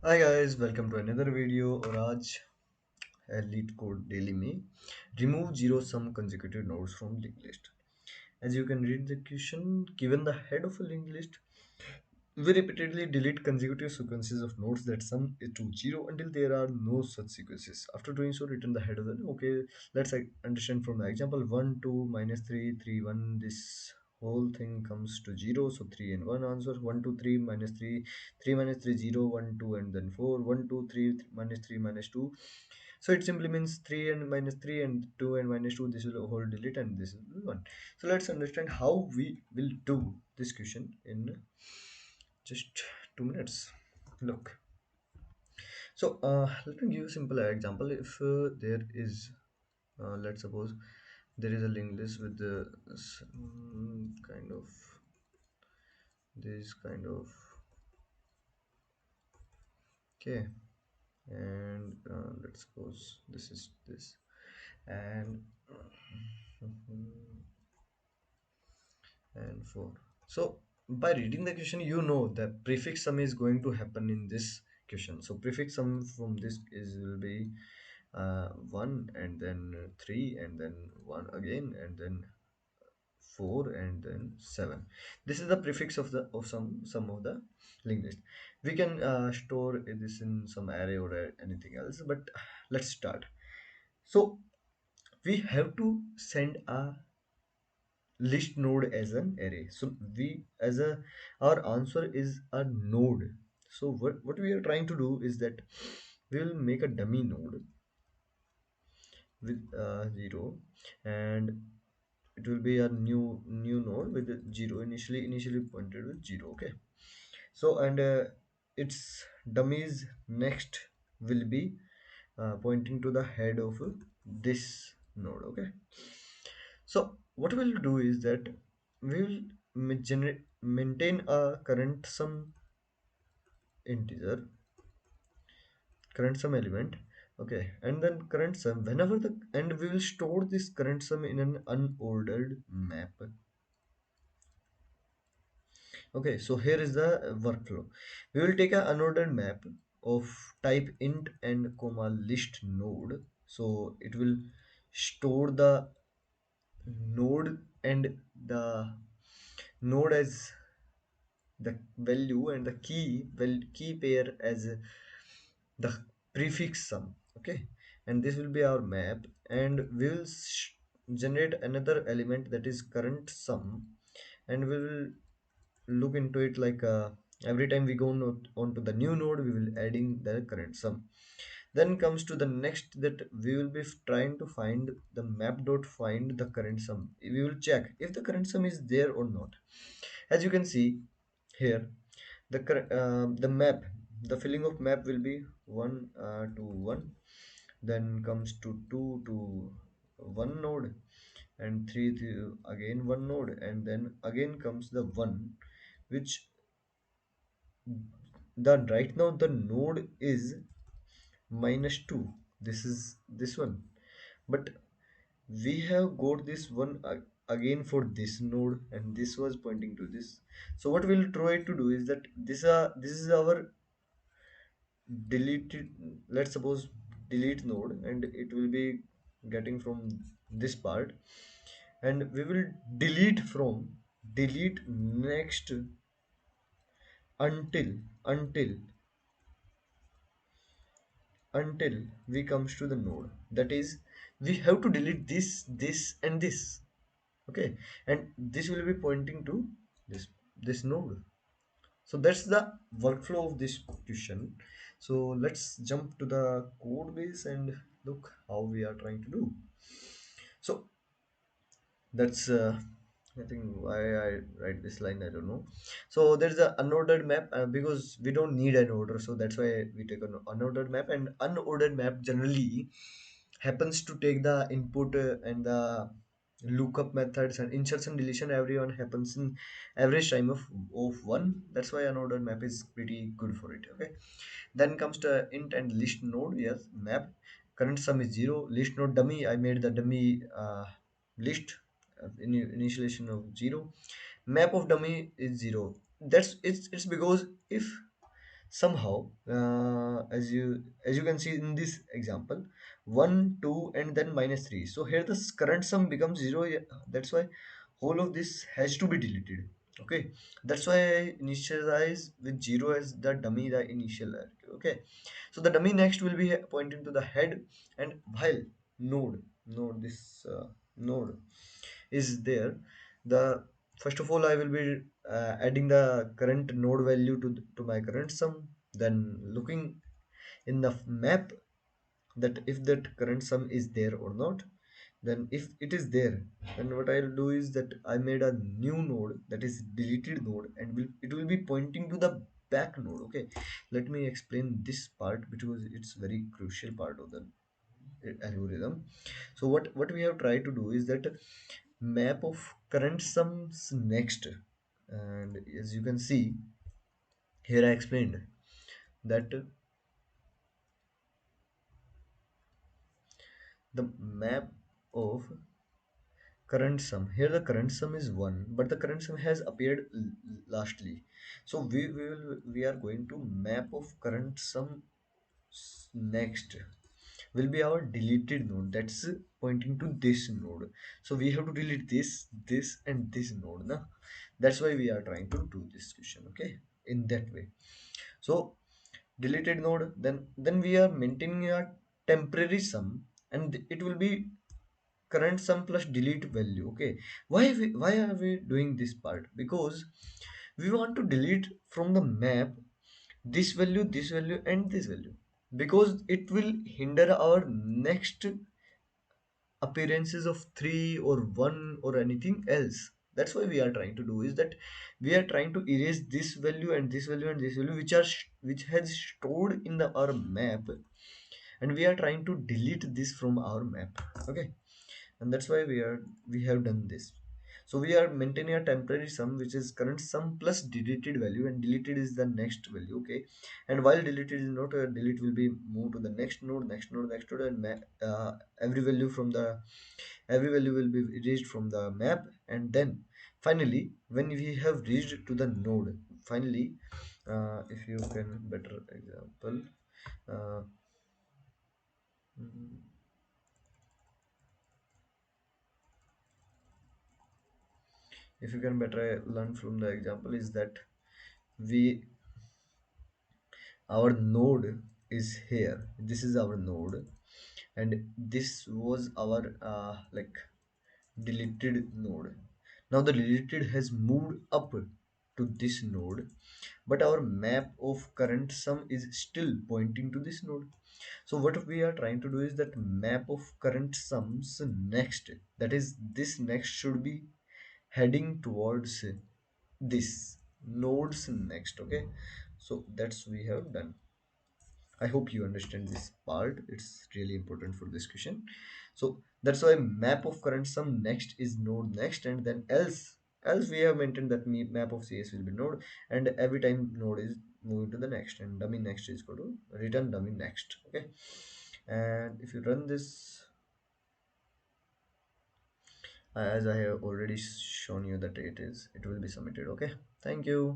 Hi guys welcome to another video और आज है लीड कोड डेली में remove zero sum consecutive nodes from linked list. As you can read the question, given the head of a linked list, we repeatedly delete consecutive sequences of nodes that sum to zero until there are no such sequences. After doing so, return the head of the okay. Let's understand from the example 1 2 minus 3 3 1. This whole thing comes to zero. So 3 and 1 answer 1 2 3 minus 3 3 minus 3 0 1 2 and then 4 1 2 3 minus 3 minus 2. So it simply means 3 and minus 3 and 2 and minus 2. This will whole delete and this is 1. So let's understand how we will do this question in just 2 minutes. Look, so let me give you a simple example. If there is let's suppose there is a linked list with the kind of this kind of okay, and let's suppose this is this and and 4. So by reading the question, you know that prefix sum is going to happen in this question. So prefix sum from this is will be 1 and then 3 and then 1 again and then 4 and then 7. This is the prefix of the of some of the linked list. We can store this in some array or anything else, but let's start. So we have to send a list node as an array. So we as a our answer is a node. So what we are trying to do is that we will make a dummy node with 0, and it will be a new node with a 0 initially pointed with 0. Okay, so and its dummies next will be pointing to the head of this node. Okay, so what we'll do is that we will maintain a integer current sum element. Okay, and then current sum whenever the and we will store this current sum in an unordered map. Okay, so here is the workflow. We will take an unordered map of type int and comma list node. So it will store the node and the node as the value and the key pair as the prefix sum. Okay, and this will be our map, and we will generate another element that is current sum, and we will look into it like every time we go onto the new node we will adding the current sum. Then comes to the next that we will be trying to find the map dot find the current sum. We will check if the current sum is there or not. As you can see here, the map, the filling of map will be 1 to 1, then comes to 2 to 1 node, and 3 to again 1 node, and then again comes the 1, which the right now the node is minus 2. This is this one, but we have got this one again for this node, and this was pointing to this. So what we'll try to do is that this is our deleted, let's suppose delete node, and it will be getting from this part, and we will delete from delete next until until we comes to the node, that is we have to delete this and this. Okay, and this will be pointing to this node. So that's the workflow of this question. So let's jump to the code base and look how we are trying to do. So that's I think why I write this line, I don't know. So there's a unordered map because we don't need an order, so that's why we take an unordered map. And unordered map generally happens to take the input and the lookup methods and insertion deletion, everyone happens in average time of 1. That's why unordered map is pretty good for it. Okay, then comes to int and list node. Yes, map current sum is 0, list node dummy, I made the dummy list initialization of 0. Map of dummy is 0. It's because if somehow, as you can see in this example, 1 2 and then minus 3. So here the current sum becomes 0. Yeah, that's why whole of this has to be deleted. Okay, that's why I initialize with 0 as the dummy, the initial array. Okay, so the dummy next will be pointing to the head, and while node this node is there, the first of all I will be adding the current node value to my current sum, then looking in the map that if that current sum is there or not. Then if it is there, then what I'll do is that I made a new node, that is deleted node, and it will be pointing to the back node. Okay, let me explain this part because it's very crucial part of the algorithm. So what we have tried to do is that map of current sums next, and as you can see here I explained that the map of current sum, here the current sum is 1, but the current sum has appeared lastly. So we are going to map of current sum next will be our deleted node, that's pointing to this node. So we have to delete this and this node na? That's why we are trying to do this question. Okay, in that way. So deleted node, then we are maintaining a temporary sum, and it will be current sum plus delete value. Okay, why are we doing this part? Because we want to delete from the map this value and this value, because it will hinder our next appearances of 3 or 1 or anything else. That's why we are trying to do is that we are trying to erase this value and this value and this value which which has stored in our map, and we are trying to delete this from our map. Okay, and that's why we have done this. So we are maintaining a temporary sum which is current sum plus deleted value, and deleted is the next value. Okay, and while deleted is not, delete will be moved to the next node, next node, next node, and every value from the every value will be erased from the map. And then finally when we have reached to the node, finally, if you can better example, uh, mm, if you can better learn from the example is that we our node is here, this is our node, and this was our like deleted node. Now the deleted has moved up to this node, but our map of current sum is still pointing to this node. So what we are trying to do is that map of current sums next, that is this next should be heading towards this nodes next. Okay, so that's we have done. I hope you understand this part. It's really important for this question. So that's why map of current sum next is node next, and then else we have maintained that map of CS will be node, and every time node is moving to the next, and dummy next is equal to return dummy next. Okay, and if you run this, as I have already shown you that it will be submitted. Okay, thank you.